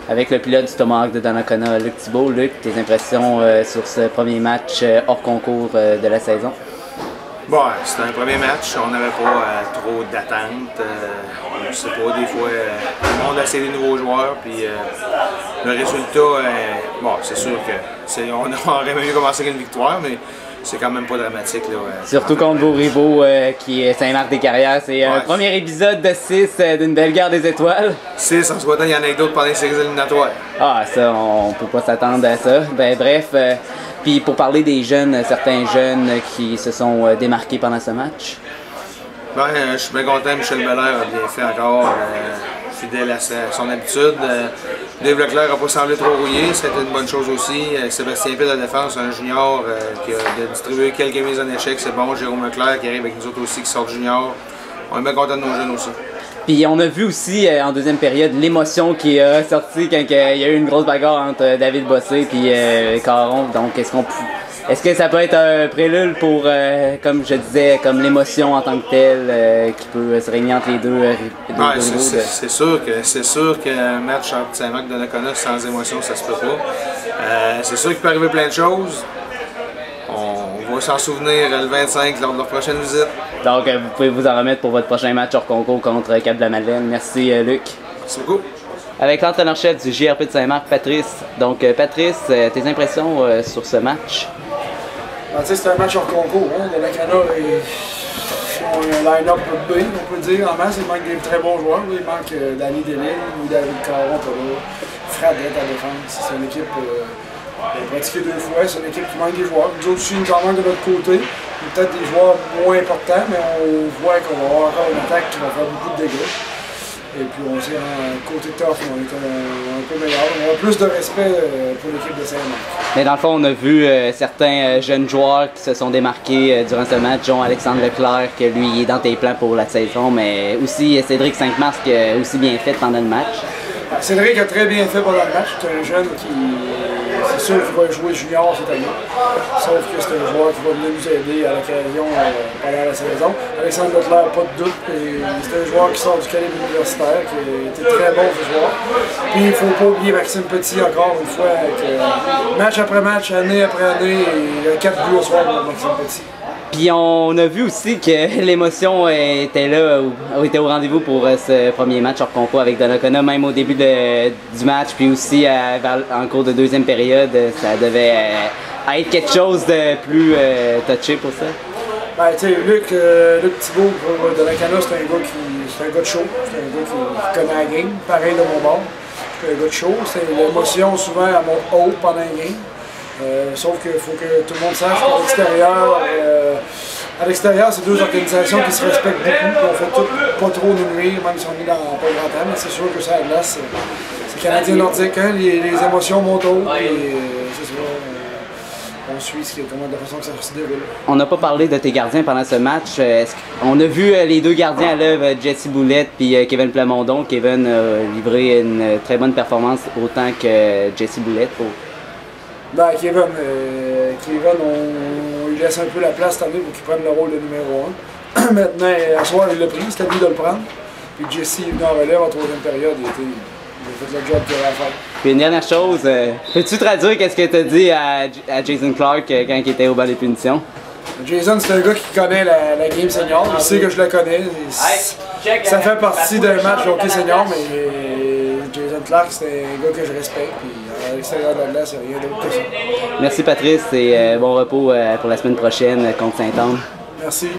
avec le pilote du Tomahawk de Donnacona, Luc Thibault. Luc, tes impressions sur ce premier match hors concours de la saison? Bon, c'était un premier match, on n'avait pas trop d'attentes. On ne sait pas, des fois, le monde a essayé des nouveaux joueurs, puis le résultat, bon, c'est sûr que on aurait mieux commencé qu'une victoire, mais c'est quand même pas dramatique. Là, surtout contre vos rivaux qui est Saint-Marc-des-Carrières. C'est un premier épisode de 6 d'une belle guerre des étoiles. 6, en souhaitant il y en a d'autres pendant les séries éliminatoires. Ah, ça, on peut pas s'attendre à ça. Ben bref, puis pour parler des jeunes, certains jeunes qui se sont démarqués pendant ce match. Ben, je suis bien content, Michel Belair a bien fait encore, fidèle à son habitude. Dave Leclerc n'a pas semblé trop rouillé, c'était une bonne chose aussi. Sébastien Pitt à la défense, un junior qui a distribué quelques mises en échec, c'est bon. Jérôme Leclerc qui arrive avec nous autres aussi, qui sort de junior. On est bien content de nos jeunes aussi. Puis on a vu aussi en deuxième période l'émotion qui a sorti quand il y a eu une grosse bagarre entre David Bossé et Caron. Donc est-ce que ça peut être un prélude pour, comme je disais, comme l'émotion en tant que telle qui peut se régner entre les deux c'est sûr qu'un match entre Saint-Marc de Donnacona sans émotion, ça se peut pas. C'est sûr qu'il peut arriver plein de choses. On va s'en souvenir le 25 lors de leur prochaine visite. Donc vous pouvez vous en remettre pour votre prochain match hors concours contre Cap-de-la-Madeleine. Merci Luc. Merci beaucoup. Avec l'entraîneur-chef du JRP de Saint-Marc, Patrice. Donc Patrice, tes impressions sur ce match? C'est un match hors concours. Hein. Le Donnacona ont un line-up B, on peut dire. En masse, il manque des très bons joueurs. Il manque Danny Delisle ou David Caron, Fred à défense. C'est une équipe pratiquée 2 fois. C'est une équipe qui manque des joueurs. Nous autres aussi, nous en manque de notre côté. Peut-être des joueurs moins importants, mais on voit qu'on va avoir encore une attaque qui va faire beaucoup de dégâts. Et puis on sait, côté tough, on est un peu meilleur. On a plus de respect pour l'équipe de Saint-Marc. Mais dans le fond, on a vu certains jeunes joueurs qui se sont démarqués durant ce match, dont Alexandre Leclerc, que lui est dans tes plans pour la saison, mais aussi Cédric Sainte-Mars qui a aussi bien fait pendant le match. Cédric a très bien fait pendant le match. C'est un jeune qui, c'est sûr qu'il va jouer junior cette année. Sauf que c'est un joueur qui va venir nous aider à l'occasion pendant la saison. Alexandre Leclerc, pas de doute. C'est un joueur qui sort du calibre universitaire, qui était très bon ce joueur. Puis il ne faut pas oublier Maxime Petit encore une fois, match après match, année après année, il y a 4 buts au soir pour Maxime Petit. Puis on a vu aussi que l'émotion était là, était au rendez-vous pour ce premier match hors concours avec Donnacona, même au début du match, puis aussi en cours de deuxième période, ça devait être quelque chose de plus touché pour ça. Ben, tu sais, Luc Thibault pour Donnacona, c'est un gars de show, c'est un gars qui connaît la game, pareil de mon bord. C'est un gars de show, l'émotion souvent elle monte haut pendant la game. Sauf qu'il faut que tout le monde sache qu'à l'extérieur, c'est deux organisations qui se respectent beaucoup, on fait tout pas trop nous nuire, même si on est dans pas grand temps, mais c'est sûr que ça à glace, c'est canadien nordique, hein, les émotions montent haut et c'est sûr, on suit de la façon que ça se déroule. On n'a pas parlé de tes gardiens pendant ce match. On a vu les deux gardiens à l'œuvre, Jesse Boulette et Kevin Plamondon. Kevin a livré une très bonne performance autant que Jesse Boulette. Ben, Kevin, on lui laisse un peu la place cette année pour qu'il prenne le rôle de numéro 1. Maintenant, à soir, il l'a pris, c'était à lui de le prendre. Puis Jesse est venu en relève en troisième période, il a fait le job qu'il avait à faire. Puis une dernière chose, peux-tu traduire qu'est-ce que tu as dit à Jason Clark quand il était au banc des punitions? Jason, c'est un gars qui connaît la game senior, il sait que je la connais. Ça fait partie d'un match de hockey senior, mais Jason Clark, c'est un gars que je respecte. Puis à l'extérieur de là, c'est rien d'autre que ça. Merci Patrice et bon repos pour la semaine prochaine contre Saint-Anne. Merci.